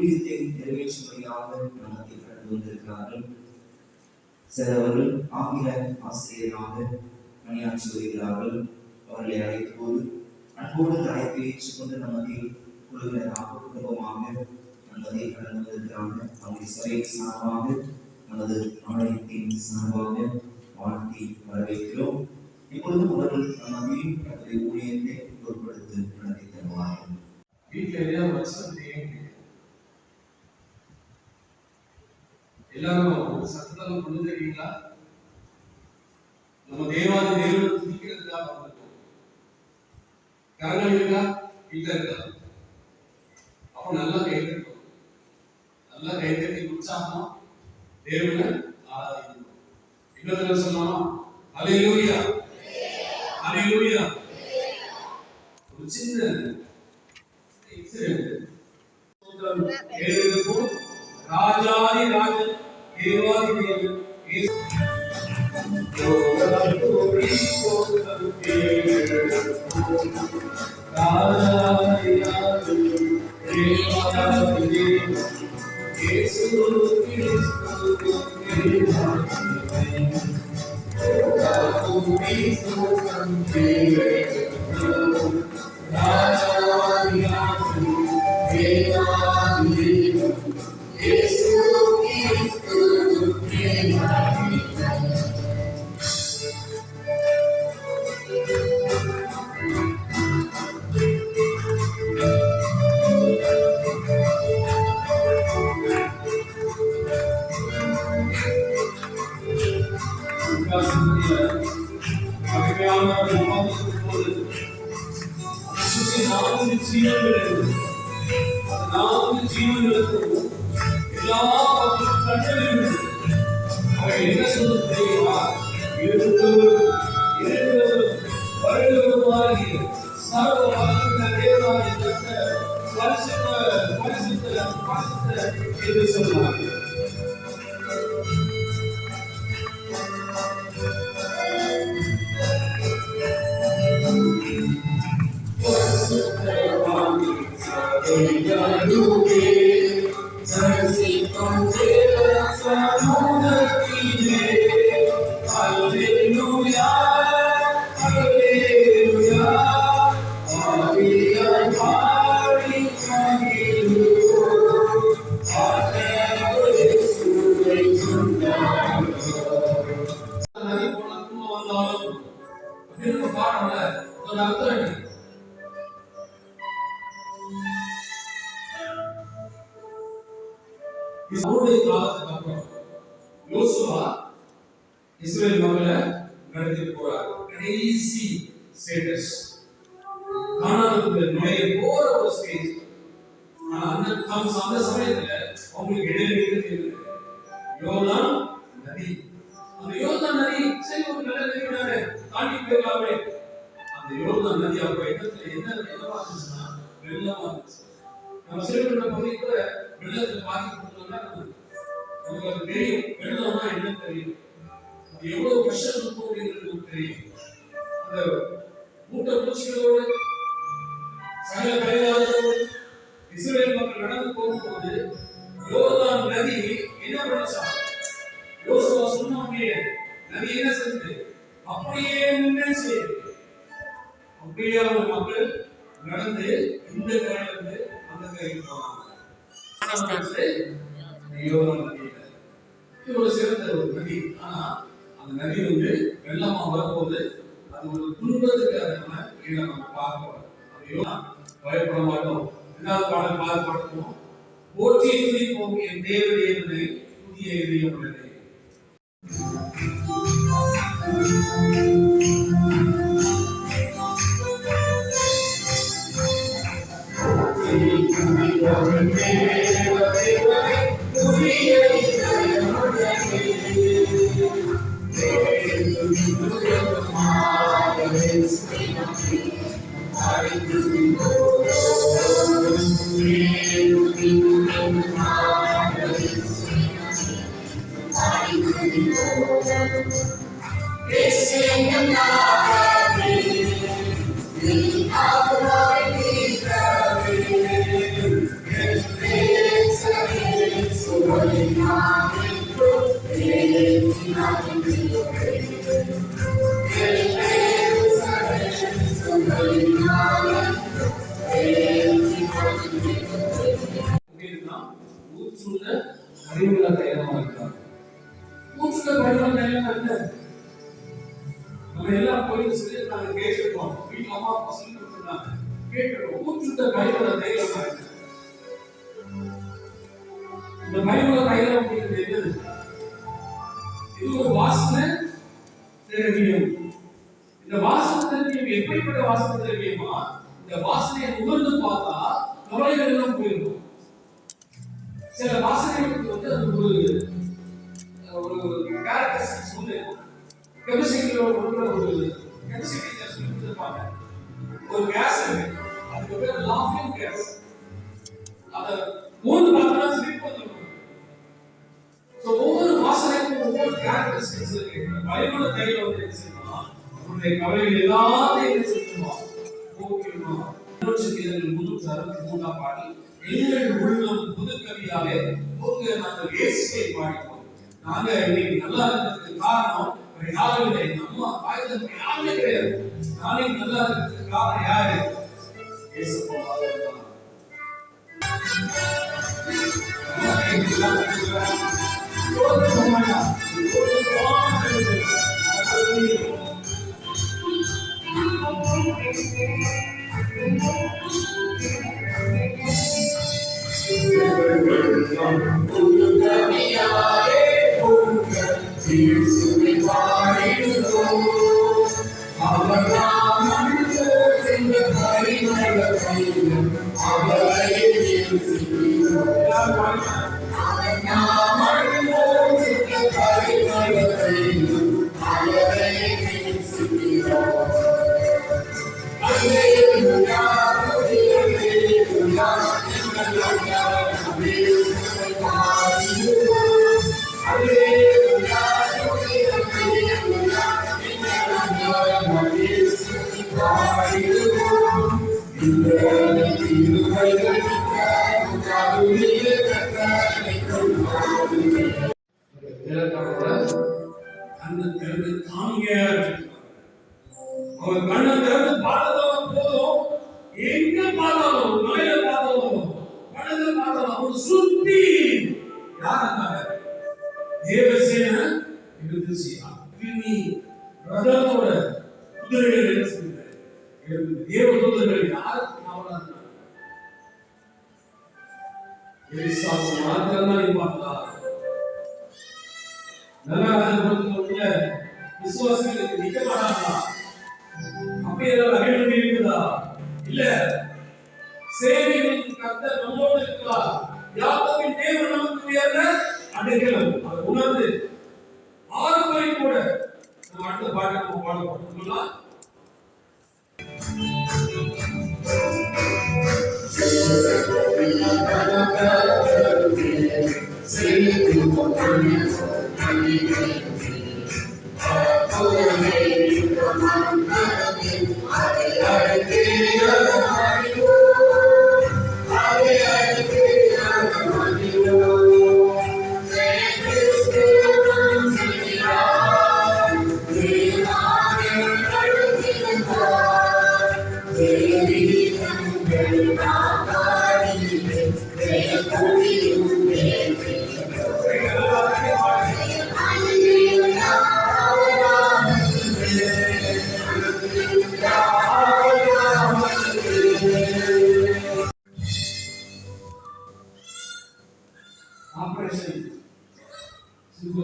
ஊழியத்தை நிறைவேற்றும்படியாக நமக்கு கடந்து வந்திருக்கிறார்கள். சிலவர்கள் ஆங்கில ஆசிரியராக பணியாற்றி வருகிறார்கள். அவர்களை அழைத்த போது அன்போடு அழைப்பை ஏற்றுக்கொண்டு நமக்கு குழுவினராக குடும்பமாக நமதை கடந்து வந்திருக்கிறாங்க. அவருடைய சபை சார்பாக நமது ஆலயத்தின் சார்பாக வாழ்த்தி வரவேற்கிறோம். இப்பொழுதும் அவர்கள் நமதையும் அவருடைய ஊழியத்தை பொருட்படுத்தி நடத்தி தருவார்கள். எல்லாரும் சத்தம் கொண்டு தெரியுங்களா? நம்ம தேவாதி தேவனை துதிக்கிறதுக்காக வந்திருக்கோம். கரங்கள் இருக்கா? வீட்டில் இருக்கா? அப்போ நல்லா கைத்தட்டணும். நல்லா கைத்தட்டி உற்சாகமா தேவனை ஆராதிக்கணும். இன்னொரு சொல்லலாம், ஹல்லேலூயா ஹல்லேலூயா. ஒரு சின்ன ராஜாதி ராஜன் தேவாதி தேவன் இஸ்ரேல் மக்களை நடத்தி போறார். கடைசி ஸ்டேட்டஸ் கானானுக்குள்ள நுழைய போற ஒரு ஸ்டேஜ். ஆனா அந்த சமயத்துல அவங்களுக்கு இடைவெளி யோர்தான் நதி. அந்த யோர்தான் நதி சரி ஒரு நல்ல நதியோட தாண்டி போயிடலாமே. அந்த யோர்தான் நதி அப்ப இடத்துல என்னவா இருந்துச்சுன்னா வெள்ளமா இருந்துச்சு. நம்ம சிறுவர்கள பகுதி கூட வெள்ளத்துல பாதிக்கப்பட்டோம்னா நமக்கு அது தெரியும். வெள்ளம்னா என்ன தெரியும், எவ்வளவு கஷ்டம் இருக்கும் அப்படிங்கிறது தெரியும். அந்த மூட்டை பூச்சிகளோடு சகல பரிகாரத்தோடு இஸ்ரேல் மக்கள் நடந்து போகும்போது யோர்தான் நதி என்ன பண்ணுச்சா? யோசுவா சொன்னாங்க, நதி என்ன செஞ்சது? அப்படியே நின்னுச்சு. அப்படியே அவங்க மக்கள் நடந்து இந்த கரையிலிருந்து அந்த கரைக்கு போனாங்க. யோர்தான் நதியில இது ஒரு சிறந்த ஒரு நதி. ஆனா அந்த நதி வெள்ளமா வரும்போது அது ஒரு துன்பத்துக்கு நம்ம பார்க்கிறோம். பயப்பட மாட்டோம். இரண்டாவது பாடல் பாடுபடுத்துவோம். போற்றி துதிப்போம் என் தேவனே புதிய இதயம் உள்ளது. ஊற்றுள்ள அறிவுள்ள தைலமா இருக்கிறார். ஊற்றுள்ள அறிவுள்ள தைலம் என்ன? நம்ம எல்லாம் போய் சொல்லி நாங்க கேட்டிருக்கோம். வீட்டுல அம்மா அப்பா சொல்லி கொடுத்துருந்தாங்க, கேட்டிருக்கோம். ஊற்றுள்ள அறிவுள்ள தைலம் என்ன? இந்த அறிவுள்ள தைலம் அப்படிங்கிறது என்னது? இது ஒரு வாசனை திரவியம். இந்த வாசனை திரவியம் எப்படிப்பட்ட வாசனை திரவியமா? இந்த வாசனையை உணர்ந்து பார்த்தா கவலைகள் எல்லாம் போயிருக்கும். சில வாசனைகளுக்கு வந்து அது ஒரு கேரக்டரிஸ்டிக்ஸ் வந்து கெமிஸ்ட்ரியோட ஒரு கெமிஸ்ட்ரி சொல்லி கொடுத்துருப்பாங்க. ஒரு கேஸ் இருக்கு, அதுக்கு பேர் லாஃபிங் கேஸ். அதை மூணு பார்த்தா ஸ்லிப் பண்ணிருக்கும். ஸோ ஒவ்வொரு வாசனைக்கும் ஒவ்வொரு கேரக்டரிஸ்டிக்ஸ் இருக்கு. பைபிள் தைல வந்து என்ன செய்யணும்? உன்னுடைய கவலைகள் எல்லாத்தையும் என்ன செய்யணும்? போக்கிடணும். 163 பாடல் எங்கள் உள்ளம் புதுக்கவியாலே போக்கு நாங்கள் இயேசுவை பாடினோம். நாங்க இன்னைக்கு நல்லா இருக்கிறதுக்கு காரணம் யாரும் இல்லை, நம்ம ஆயுதம் யாருமே கிடையாது. நாளைக்கு நல்லா இருக்கிறதுக்கு காரணம் யாரு? இயேசுப்பா. அவன் கண்ணை திறந்து பார்த்ததும் போதும், எங்க பார்த்தாலும் மலையில பார்த்தாலும் கடல்ல பார்த்தாலும் அவன் சுத்தி யார்? தேவசேன இருந்துச்சு. அக்னி ரதத்தோட குதிரைகள் என்ன செய்யுது? தேவதூதர்கள் யாருக்கு காவலா இருந்தாங்க? எலிசாவை மாத்திரம் தான் இருப்பாங்களா? நகரத்துல விசுவாசிகளுக்கு நிக்க மாட்டாங்களா? அப்படி ஏதாவது அடையாளம் இருக்குதா? இல்ல. சேனைகளுக்கு கர்த்தர் நம்மோடு இருக்கிறார். யாக்கோபின் தேவன் நமக்கு உயர்ந்த அடைக்கலம். அதை உணர்ந்து 6 வரை கூட நம்ம அடுத்த பாட்டை நம்ம பாட போறோம். ஆபரேஷன் சிந்து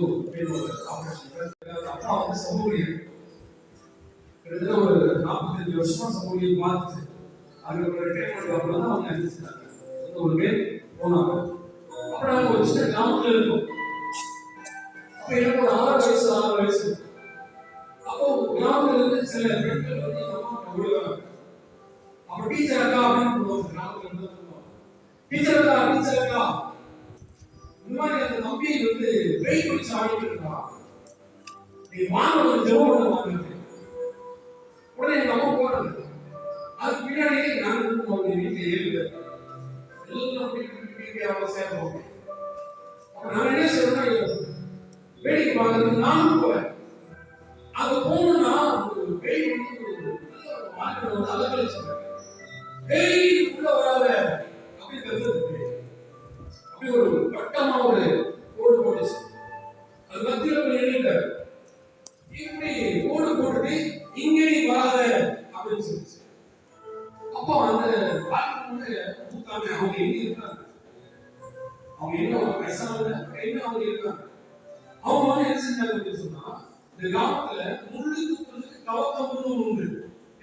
அப்பா வந்து சமூகம் கிட்டத்தட்ட ஒரு 45 வருஷமா சமூகம் பார்த்துச்சு. அதுக்கு ரிட்டையர்மெண்ட் அப்புறம் தான் அவங்க நினைச்சிட்டாங்க ஒரு பேர் போனாங்க. அப்புறம் நாங்கள் ஒரு சின்ன கிராமத்தில் இருக்கோம். அப்போ எனக்கு ஒரு 6 வயசு. அப்போ கிராமத்தில் இருந்து சில பெண்கள் வந்து எங்கள் அம்மா விடுவாங்க. அப்போ டீச்சர் அக்கா அப்படின்னு சொல்லுவாங்க. கிராமத்தில் இருந்து டீச்சர் அக்கா இந்த மாதிரி அந்த தம்பியை வந்து வெயிட் பிடிச்சு ஆடிட்டு இருக்கான். நீ வாங்க ஒரு ஜோட வாங்க. உடனே எங்க அம்மா போறாங்க. அதுக்கு பின்னாடி நாங்க வீட்டுல 7 பேர் எல்லாம் சேர்ப்போம். பார்க்கறதுக்கு நானும் போவேன். அது போனா பேய் வாழ்க்கை அலக்கழிச்சு பேய் உள்ள வராத அப்படிங்கிறது அப்படி ஒரு வட்டமா ஒரு கோடு போட்டுச்சு. அது மத்தியில போய் எழுதிட்டாரு. இப்படி கோடு போட்டுட்டு இங்க நீ வராத அப்படின்னு சொல்லிச்சு. அப்போ அந்த வாழ்க்கை மூத்தாங்க அவங்க எங்க இருக்காங்க, அவங்க என்ன வயசானவங்க என்ன அவங்க இருக்காங்க. அவங்க வந்து என்ன செஞ்சாங்க அப்படின்னு சொன்னா, இந்த கிராமத்துல முள்ளு தூக்குறதுக்கு கவக்கம்னு உண்டு.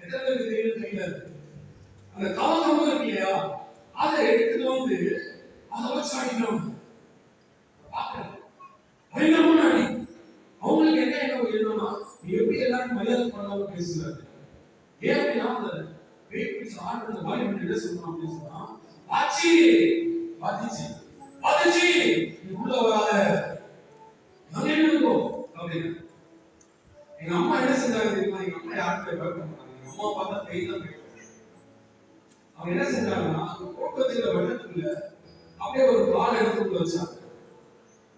எத்தனை பேருக்கு தெரியும் தெரியாது. அந்த கவக்கம் இருக்கு இல்லையா, அதை எடுத்துட்டு வந்து அதை வச்சு அடிக்கணும். பயங்கரமான அடி. அவங்களுக்கு என்ன என்னன்னா, நீ எப்படி எல்லாரும் மரியாதை பண்ணாம பேசுறாரு. ஏன் அப்படின்னா அந்த வெயிட் பிடிச்ச ஆண்டு அந்த வாய் பண்ணி என்ன சொல்லணும் அப்படின்னு சொன்னா, ஆச்சி பாத்திச்சு பாத்திச்சு நீ உள்ள வராத நாங்க என்ன இருக்கோம் அப்படின்னு. எங்க அம்மா என்ன செஞ்சாங்க தெரியுமா? எங்க அம்மா யாருக்கும் பயப்பட மாட்டாங்க. எங்க அம்மா பார்த்தா பேய் தான் பயப்படும். அவங்க என்ன செஞ்சாங்கன்னா, கோட்டத்துல வட்டத்துக்குள்ள அப்படியே ஒரு கால் எடுத்து வச்சாங்க.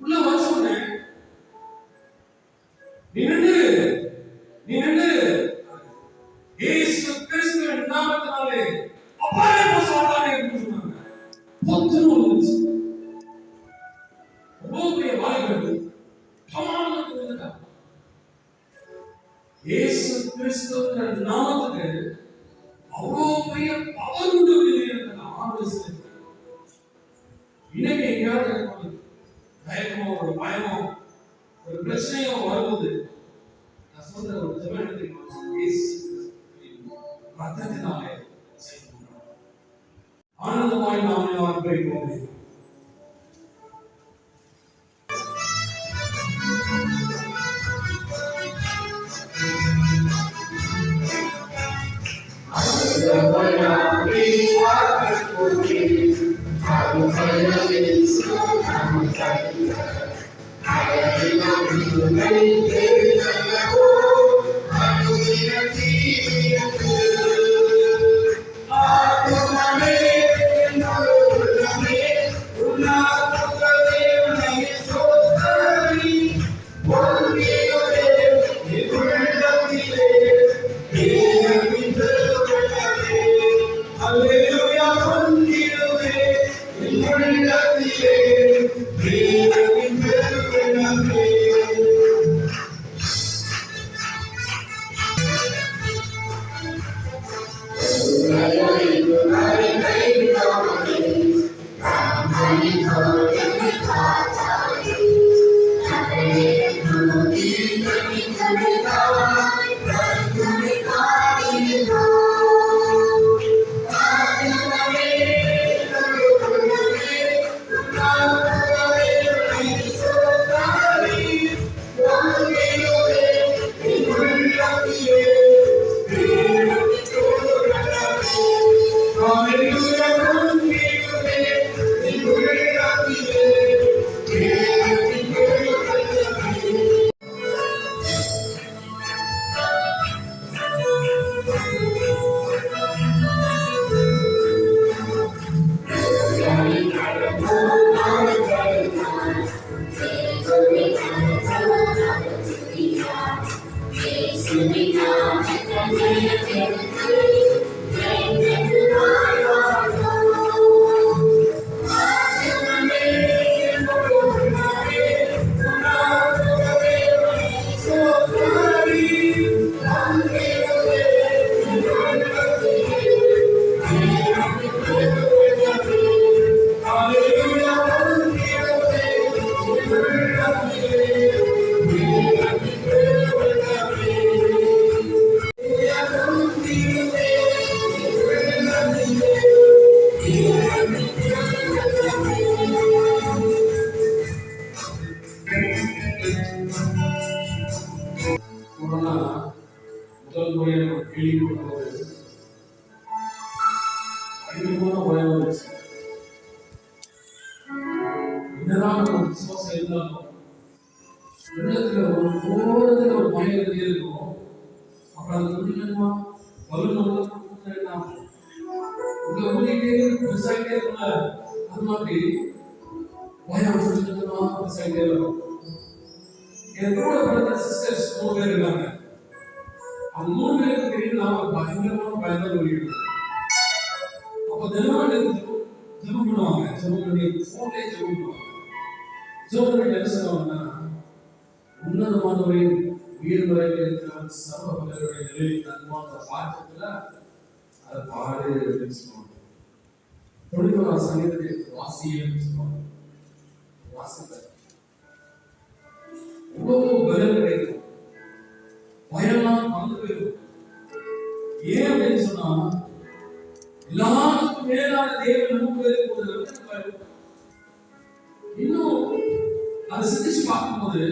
உள்ள வச்ச உடனே நீ நின்று இயேசு கிறிஸ்துவின் நாமத்தினாலே அப்பாலே போ சாத்தானே என்று சொன்னாங்க. பொத்துன்னு வந்துச்சு. பெரிய வாலிபர்கள் கமானுக்கு வந்துட்டாங்க. இயேசு கிறிஸ்துவின் நாமத்துக்கு அவ்வளவு பெரிய பவர் உண்டு ஆலோசனை. இன்னைக்கு எங்கேயாவது பயமோ ஒரு பயமோ ஒரு பிரச்சனையோ வரும்போது நான் சொல்ற ஒரு ஜெபம் எடுத்துக்கணும். ரத்தத்தினாலே ஆனந்தமாய் நாம் அர்ப்பணிப்போம். முதல் முறையாக கேள்விப்பட்டது அதிகமான பயம் வந்துச்சு. என்னதான் நம்ம விசுவாசம் இருந்தாலும் உள்ளத்துல ஒரு ஓரத்துல ஒரு பயம் இருக்கும். அப்புறம் அது கொஞ்சமா வலுமா உள்ள ஊழிட்டே பெருசாகிட்டே இருக்குல்ல, அது மாதிரி பயம் கொஞ்சமா பெருசாகிட்டே இருக்கும். என் கூட பிறந்த சிஸ்டர்ஸ் 3 பேர் இருக்காங்க. அவங்க 3 பேருக்கு தெரியும் நான் பயங்கரமான பயங்கர ஒழிக்கிறேன். அப்ப தினமும் ஜெபம் பண்ணுவாங்க. ஜெபம் பண்ணி போன்லேயே ஜெபம் பண்ணுவாங்க. ஜெபம் பண்ணி என்ன சொல்லுவாங்கன்னா, உன்னதமானவரின் உயிர் வரையில் இருக்கிறவன் சர்வ வல்லவருடைய நிலையில் தன்மான பாட்டத்துல அதை பாடு அப்படின்னு சொல்லுவாங்க. தொழில்நுட்ப சங்கீதத்தை வாசியன்னு சொல்லுவாங்க. வாசித்த எவ்வளவு பலம் கிடைக்கும், பயம்லாம் மறந்து போயிடும். ஏன் அப்படின்னு சொன்னா, எல்லாத்துக்கும் மேலான தேவன் நமக்கு இருக்கும்போது இன்னும் அதை சிந்திச்சு பார்க்கும்போது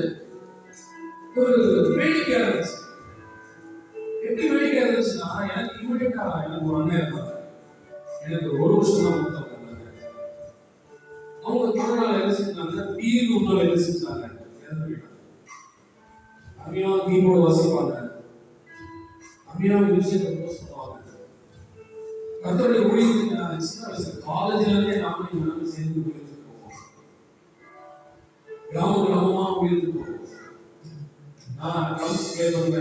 ஒரு வேடிக்கையா இருந்துச்சு. எப்படி வேடிக்கையா இருந்துச்சுன்னா, எனக்கு இம்மிடியா எனக்கு ஒரு அண்ணன் இருந்தாங்க. எனக்கு 1 வருஷம் தான் மூத்தவங்க இருந்தாங்க. அவங்க கொரோனால என்ன செஞ்சாங்க, பீர் உணவு என்ன செஞ்சாங்க, அம்மியா கீபோர்டு வாசிப்பாங்க, அம்மியா மியூசிக் கம்போஸ் பண்ணுவாங்க. கர்த்தருடைய ஊழியத்துக்கு நான் சின்ன வயசுல காலேஜ்ல இருந்தே நானும் சேர்ந்து ஊழியத்துக்கு போவோம். கிராமமா ஊழியத்துக்கு போவோம். நான் ட்ரம்ஸ் கேட்பவங்க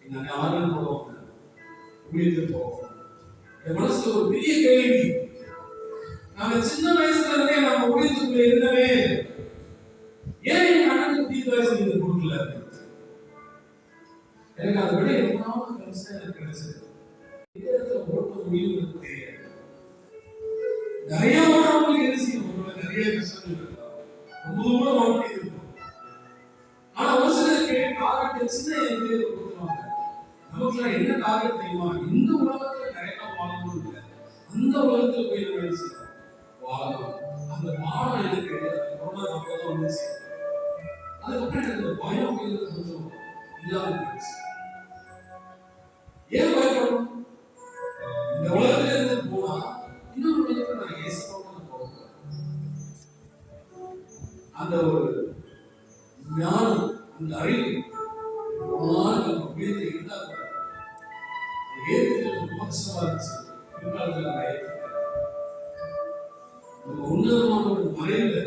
எங்க ஆர்வம் போடுவாங்க, ஊழியத்துக்கு போவோம். என் மனசுல ஒரு பெரிய கேள்வி, நாங்க சின்ன வயசுல இருந்தே நம்ம ஊழியத்துக்குள்ள இருந்தவே ஏன் எங்க அண்ணனுக்கு தீர்க்காசு இது கொடுக்கல? எனக்கு அதை விட எவ்வளவு கன்சர்ன் எனக்கு கிடைச்சது. ஓட்ட முடியும் தெரியாது. நிறைய மாணவர்களுக்கு என்ன செய்யும், நிறைய கஷ்டங்கள் இருக்கலாம், ரொம்ப தூரம் ஓட முடியும். ஆனா ஒரு சிலருக்கு டார்கெட் சின்ன பேர் கொடுத்துருவாங்க. நமக்குலாம் என்ன டார்கெட் தெரியுமா, இந்த உலகத்துல நிறைய வாழணும் இல்லை, அந்த உலகத்துல போய் நம்ம என்ன செய்யணும், வாழணும். அந்த பாடம் எனக்கு கொரோனா அப்பதான் வந்துச்சு. அதுக்கப்புறம் எனக்கு இந்த பயம் அப்படிங்கிறது கொஞ்சம் இல்லாம போயிடுச்சு. ஏன் பயப்படணும்? இந்த உலகத்துல இருந்து போனா இன்னொரு உலகத்துல நான் ஏசப்பாவோட போக, அந்த ஒரு ஞானம், அந்த அறிவு நம்ம வீட்டில் இருந்தா கூட ஏற்றுக்கிறது ரொம்ப கஷ்டமா இருந்துச்சு. பிற்காலத்தில் நான் ஏற்றுக்கிறேன். நம்ம உன்னதமான ஒரு மறையில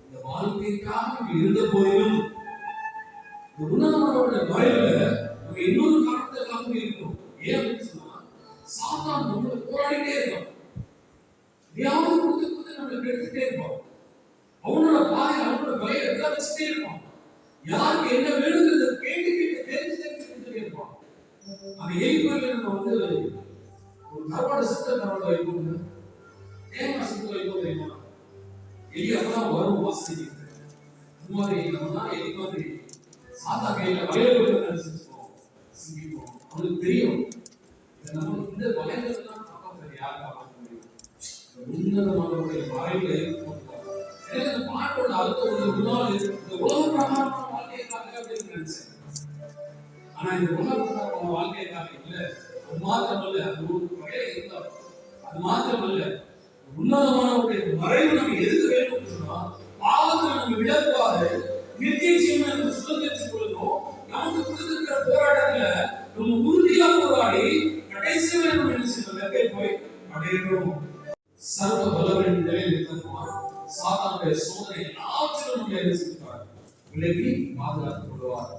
இந்த வாழ்க்கைக்காக இருந்த போதிலும், இந்த உன்னதமான மறையில நம்ம இன்னொரு காரணத்துக்காக இருக்கணும். ஏன் அப்படின்னு சொன்னா, சாத்தான் நம்மளை போராடிட்டே இருக்கான். எதையாவது கொடுத்து நம்மளுக்கு எடுத்துட்டே இருப்பான். அவனோட பாதையில் அவனோட வகையை எல்லாம் வச்சுட்டே இருப்பான். யாருக்கு என்ன வேணுங்கிறத கேட்டு தெரிஞ்சுட்டே இருப்பான். அந்த எய்ப்பர்ல நம்ம வந்து ஒரு கருவாட சுத்த கருவாட வைப்போங்க, தேங்காய் சுத்த வைப்போம் தெரியுமா? எலி அப்பதான் வரும் வாசனை. இந்த மாதிரி நம்ம தான் எலி மாதிரி சாதா கையில வயல் நினைச்சிருப்போம், சிந்திப்போம். அவனுக்கு தெரியும் நம்ம இந்த வயலெல்லாம் காப்பாற்ற யார் காப்பாற்ற முடியும்? உன்னதமானவருடைய வாயில எனக்கு இந்த பாட்டோட அர்த்தம் ஒரு முன்னாள் இந்த உலக பிரகாரமான வாழ்க்கைக்காக அப்படின்னு நினைச்சேன். ஆனா இந்த உலக பிரகாரமான வாழ்க்கைக்காக இல்ல. அது மாத்திரமல்ல, அது ஒரு வகையில இருந்தாலும் அது மாத்திரமல்ல, உன்னதமானவருடைய மறைவு நம்ம எதுக்கு வேணும் சொன்னா, பாவத்தை நம்ம விடக்கூடாது, நித்திய ஜீவனை நம்ம சுதந்திரித்துக் கொள்ளணும். நமக்கு கொடுத்திருக்கிற போராட்டத்துல நம்ம உறுதியா போராடி கடைசியில நம்ம என்ன செய்யணும், வெற்றி போய் அடையணும். சர்வ வல்லவரின் நிலையில் தருவார். சாத்தானுடைய சோதனை எல்லாவற்றிலும் நம்மை என்ன செய்வார், விலகி பாதுகாத்துக் கொள்வார்.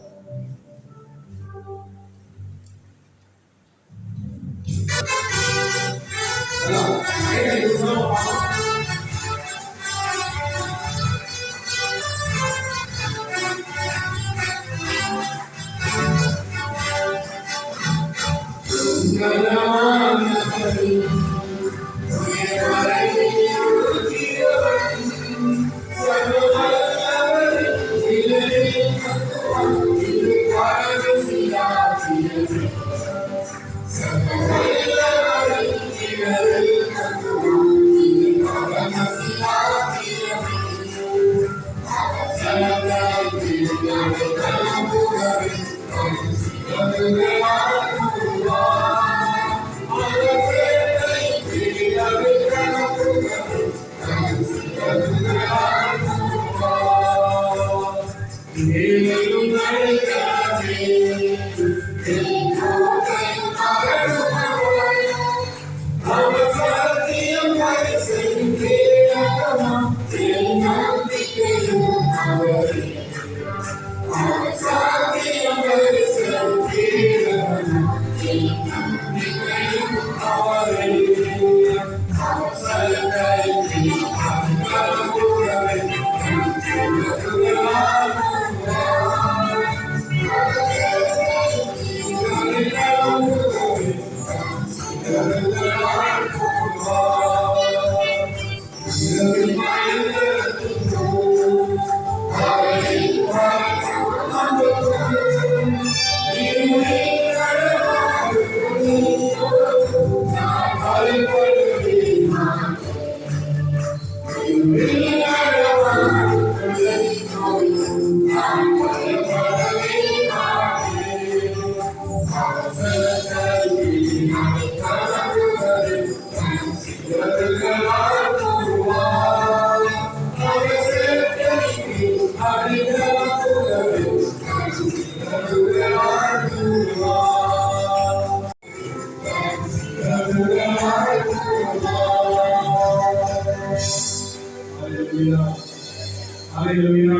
ஹalleluya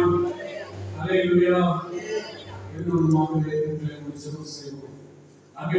ஹalleluya என்னும் மாபெரும் ஜெபம் செய்வோம்.